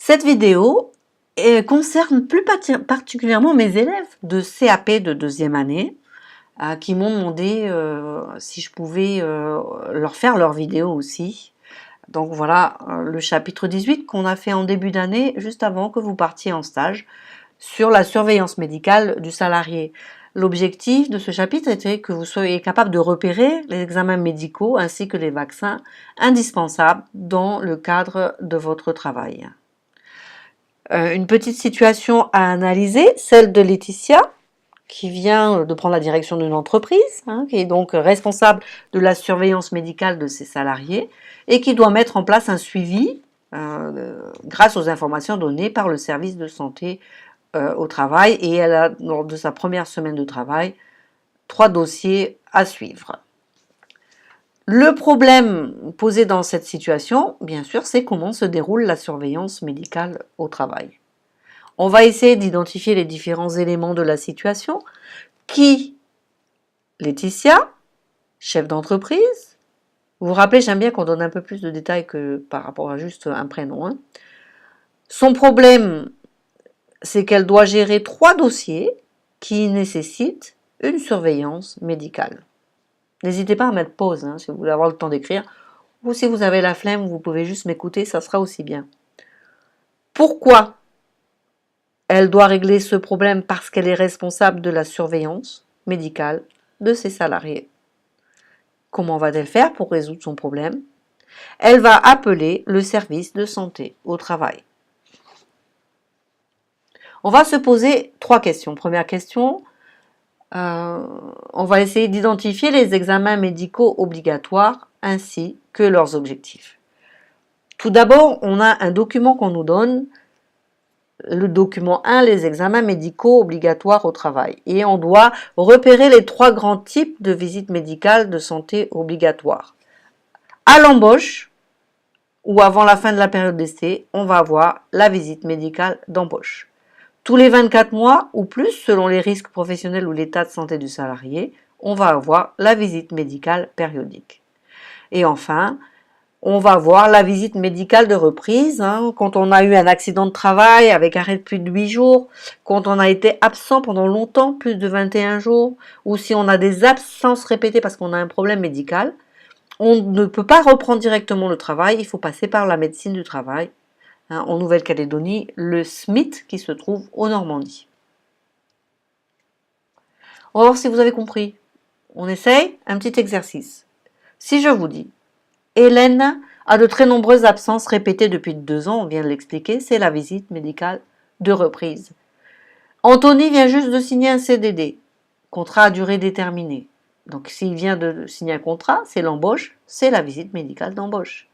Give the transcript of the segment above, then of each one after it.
Cette vidéo concerne plus particulièrement mes élèves de CAP de deuxième année qui m'ont demandé si je pouvais leur faire leur vidéo aussi. Donc voilà le chapitre 18 qu'on a fait en début d'année, juste avant que vous partiez en stage, sur la surveillance médicale du salarié. L'objectif de ce chapitre était que vous soyez capable de repérer les examens médicaux ainsi que les vaccins indispensables dans le cadre de votre travail. Une petite situation à analyser, celle de Laetitia, qui vient de prendre la direction d'une entreprise, qui est donc responsable de la surveillance médicale de ses salariés et qui doit mettre en place un suivi grâce aux informations données par le service de santé au travail. Et elle a, lors de sa première semaine de travail, 3 dossiers à suivre. Le problème posé dans cette situation, bien sûr, c'est comment se déroule la surveillance médicale au travail. On va essayer d'identifier les différents éléments de la situation. Qui? Laetitia, chef d'entreprise. Vous vous rappelez, j'aime bien qu'on donne un peu plus de détails que par rapport à juste un prénom. Son problème, c'est qu'elle doit gérer 3 dossiers qui nécessitent une surveillance médicale. N'hésitez pas à mettre pause si vous voulez avoir le temps d'écrire. Ou si vous avez la flemme, vous pouvez juste m'écouter, ça sera aussi bien. Pourquoi elle doit régler ce problème? Parce qu'elle est responsable de la surveillance médicale de ses salariés. Comment va-t-elle faire pour résoudre son problème? Elle va appeler le service de santé au travail. On va se poser 3 questions. Première question, on va essayer d'identifier les examens médicaux obligatoires ainsi que leurs objectifs. Tout d'abord, on a un document qu'on nous donne, le document 1, les examens médicaux obligatoires au travail. Et on doit repérer les 3 grands types de visites médicales de santé obligatoires. À l'embauche, ou avant la fin de la période d'essai, on va avoir la visite médicale d'embauche. Tous les 24 mois ou plus, selon les risques professionnels ou l'état de santé du salarié, on va avoir la visite médicale périodique. Et enfin, on va voir la visite médicale de reprise, quand on a eu un accident de travail avec arrêt de plus de 8 jours, quand on a été absent pendant longtemps, plus de 21 jours, ou si on a des absences répétées parce qu'on a un problème médical, on ne peut pas reprendre directement le travail, il faut passer par la médecine du travail, en Nouvelle-Calédonie, le SMIT qui se trouve au Normandie. On va voir si vous avez compris. On essaye un petit exercice. Si je vous dis, Hélène a de très nombreuses absences répétées depuis 2 ans, on vient de l'expliquer, c'est la visite médicale de reprise. Anthony vient juste de signer un CDD, contrat à durée déterminée. Donc s'il vient de signer un contrat, c'est l'embauche, c'est la visite médicale d'embauche.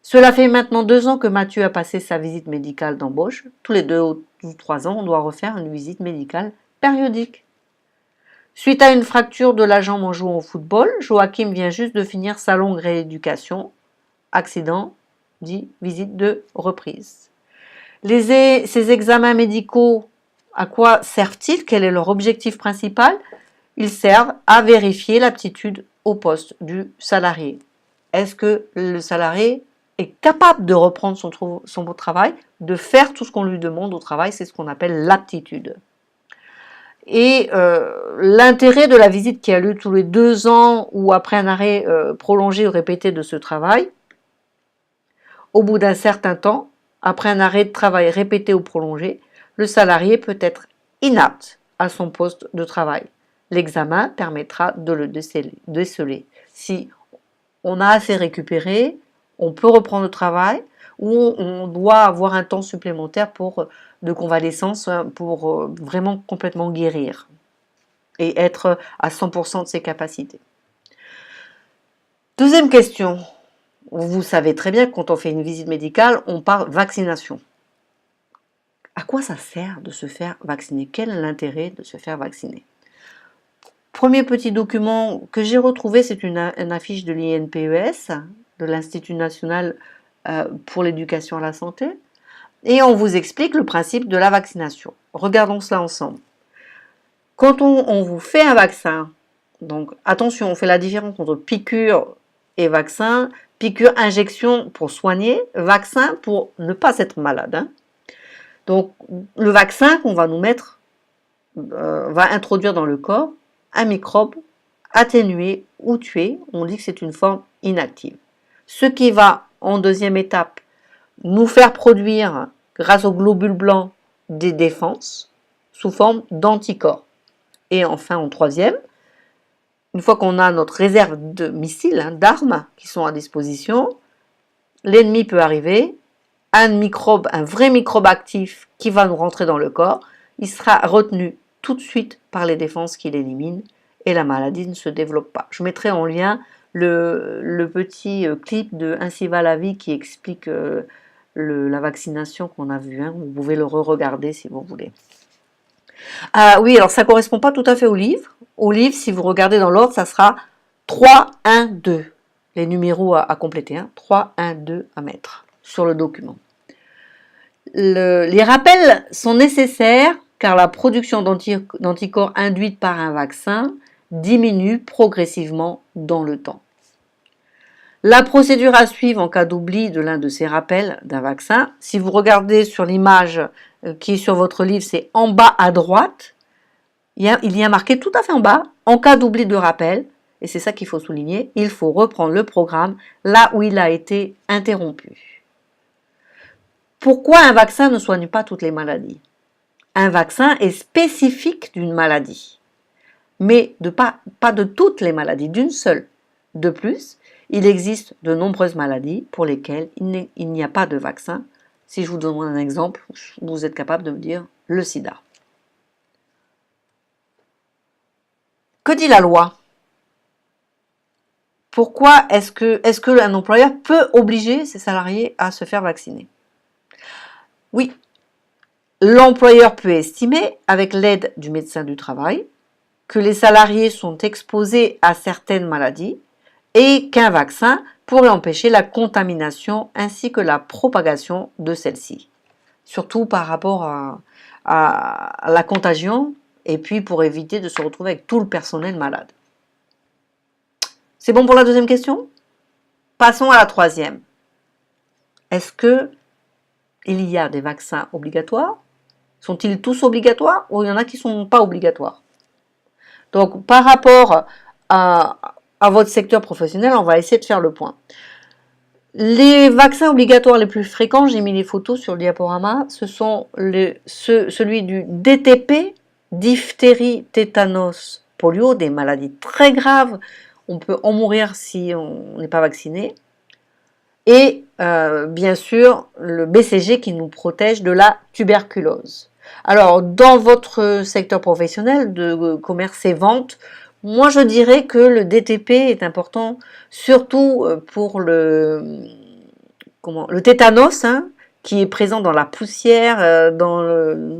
Cela fait maintenant 2 ans que Mathieu a passé sa visite médicale d'embauche. Tous les 2 ou 3 ans, on doit refaire une visite médicale périodique. Suite à une fracture de la jambe en jouant au football, Joachim vient juste de finir sa longue rééducation. Accident, dit visite de reprise. Ces examens médicaux, à quoi servent-ils? Quel est leur objectif principal? Ils servent à vérifier l'aptitude au poste du salarié. Est-ce que le salarié est capable de reprendre son travail, de faire tout ce qu'on lui demande au travail? C'est ce qu'on appelle l'aptitude. Et l'intérêt de la visite qui a lieu tous les 2 ans ou après un arrêt prolongé ou répété de ce travail, au bout d'un certain temps, après un arrêt de travail répété ou prolongé, le salarié peut être inapte à son poste de travail. L'examen permettra de le déceler. Si on a assez récupéré, on peut reprendre le travail ou on doit avoir un temps supplémentaire de convalescence pour vraiment complètement guérir et être à 100% de ses capacités. Deuxième question. Vous savez très bien que quand on fait une visite médicale, on parle vaccination. À quoi ça sert de se faire vacciner? Quel est l'intérêt de se faire vacciner? Premier petit document que j'ai retrouvé, c'est une affiche de l'INPES, de l'Institut national pour l'éducation à la santé, et on vous explique le principe de la vaccination. Regardons cela ensemble. Quand on vous fait un vaccin, donc attention, on fait la différence entre piqûre et vaccin, piqûre, injection pour soigner, vaccin pour ne pas être malade. Hein. Donc, le vaccin qu'on va nous mettre va introduire dans le corps un microbe atténué ou tué. On dit que c'est une forme inactive. Ce qui va, en deuxième étape, nous faire produire, grâce aux globules blancs, des défenses sous forme d'anticorps. Et enfin, en troisième, une fois qu'on a notre réserve de missiles, hein, d'armes qui sont à disposition, l'ennemi peut arriver, un vrai microbe actif qui va nous rentrer dans le corps, il sera retenu tout de suite par les défenses qui l'éliminent et la maladie ne se développe pas. Je mettrai en lien le petit clip de Ainsi va la vie qui explique la vaccination qu'on a vue. Hein. Vous pouvez le re-regarder si vous voulez. Oui, alors ça ne correspond pas tout à fait au livre. Au livre, si vous regardez dans l'ordre, ça sera 3, 1, 2. Les numéros à compléter. Hein. 3, 1, 2 à mettre sur le document. Les rappels sont nécessaires car la production d'anticorps induite par un vaccin diminue progressivement dans le temps. La procédure à suivre en cas d'oubli de l'un de ces rappels d'un vaccin, si vous regardez sur l'image qui est sur votre livre, c'est en bas à droite, il y a marqué tout à fait en bas, en cas d'oubli de rappel, et c'est ça qu'il faut souligner, il faut reprendre le programme là où il a été interrompu. Pourquoi un vaccin ne soigne pas toutes les maladies? Un vaccin est spécifique d'une maladie, mais pas de toutes les maladies, d'une seule. De plus, il existe de nombreuses maladies pour lesquelles il n'y a pas de vaccin. Si je vous donne un exemple, vous êtes capable de me dire le sida. Que dit la loi? Pourquoi est-ce que un employeur peut obliger ses salariés à se faire vacciner? Oui, l'employeur peut estimer, avec l'aide du médecin du travail, que les salariés sont exposés à certaines maladies et qu'un vaccin pourrait empêcher la contamination ainsi que la propagation de celle-ci. Surtout par rapport à la contagion et puis pour éviter de se retrouver avec tout le personnel malade. C'est bon pour la deuxième question? Passons à la troisième. Est-ce que il y a des vaccins obligatoires? Sont-ils tous obligatoires ou il y en a qui ne sont pas obligatoires? Donc, par rapport à votre secteur professionnel, on va essayer de faire le point. Les vaccins obligatoires les plus fréquents, j'ai mis les photos sur le diaporama, ce sont celui du DTP, diphtérie, tétanos, polio, des maladies très graves. On peut en mourir si on n'est pas vacciné. Et bien sûr, le BCG qui nous protège de la tuberculose. Alors, dans votre secteur professionnel de commerce et vente, moi je dirais que le DTP est important, surtout pour le tétanos, hein, qui est présent dans la poussière, dans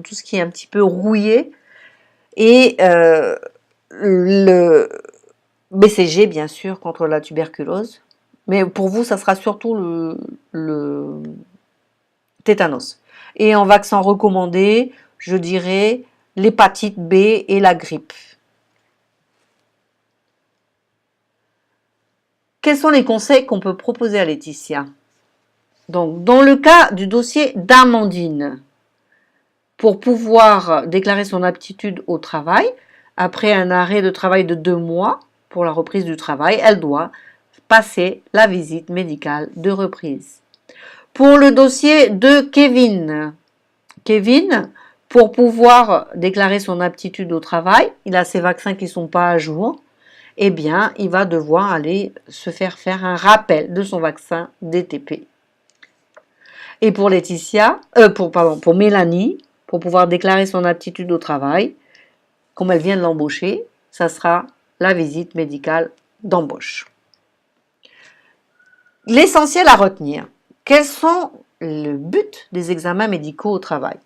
tout ce qui est un petit peu rouillé, et le BCG, bien sûr, contre la tuberculose. Mais pour vous, ça sera surtout le tétanos. Et en vaccin recommandé, je dirais l'hépatite B et la grippe. Quels sont les conseils qu'on peut proposer à Laetitia? Donc, dans le cas du dossier d'Amandine, pour pouvoir déclarer son aptitude au travail, après un arrêt de travail de 2 mois pour la reprise du travail, elle doit passer la visite médicale de reprise. Pour le dossier de Kevin, pour pouvoir déclarer son aptitude au travail, il a ses vaccins qui ne sont pas à jour, eh bien, il va devoir aller se faire un rappel de son vaccin DTP. Et pour pour Mélanie, pour pouvoir déclarer son aptitude au travail, comme elle vient de l'embaucher, ça sera la visite médicale d'embauche. L'essentiel à retenir. Quels sont le but des examens médicaux au travail?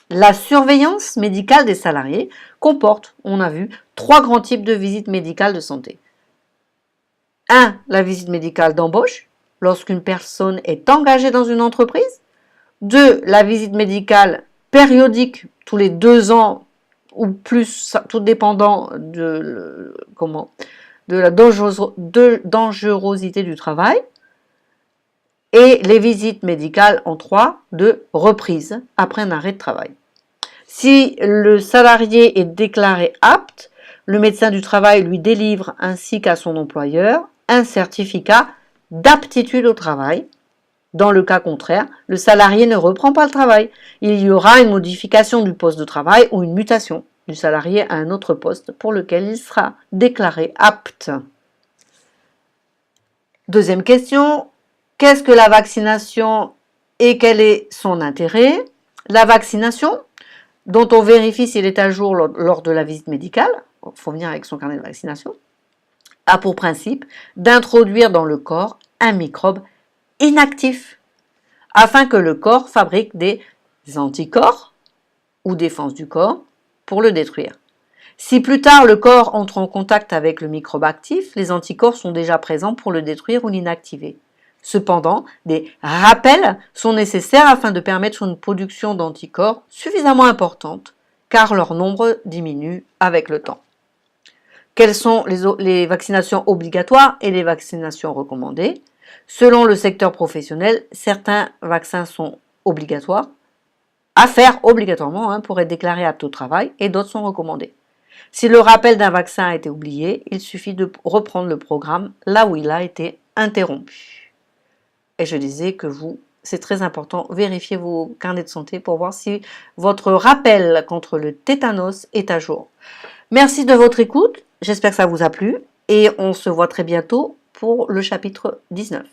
La surveillance médicale des salariés comporte, on a vu, 3 grands types de visites médicales de santé. 1. La visite médicale d'embauche, lorsqu'une personne est engagée dans une entreprise. 2. La visite médicale périodique, tous les 2 ans ou plus, tout dépendant de la dangerosité du travail. Et les visites médicales en 3 de reprise après un arrêt de travail. Si le salarié est déclaré apte, le médecin du travail lui délivre ainsi qu'à son employeur un certificat d'aptitude au travail. Dans le cas contraire, le salarié ne reprend pas le travail. Il y aura une modification du poste de travail ou une mutation du salarié à un autre poste pour lequel il sera déclaré apte. Deuxième question, qu'est-ce que la vaccination et quel est son intérêt? La vaccination, dont on vérifie s'il est à jour lors de la visite médicale, il faut venir avec son carnet de vaccination, a pour principe d'introduire dans le corps un microbe inactif, afin que le corps fabrique des anticorps ou défense du corps pour le détruire. Si plus tard le corps entre en contact avec le microbe actif, les anticorps sont déjà présents pour le détruire ou l'inactiver. Cependant, des rappels sont nécessaires afin de permettre une production d'anticorps suffisamment importante, car leur nombre diminue avec le temps. Quelles sont les vaccinations obligatoires et les vaccinations recommandées? Selon le secteur professionnel, certains vaccins sont obligatoires, à faire obligatoirement pour être déclarés aptes au travail, et d'autres sont recommandés. Si le rappel d'un vaccin a été oublié, il suffit de reprendre le programme là où il a été interrompu. Et je disais que c'est très important, vérifiez vos carnets de santé pour voir si votre rappel contre le tétanos est à jour. Merci de votre écoute, j'espère que ça vous a plu et on se voit très bientôt pour le chapitre 19.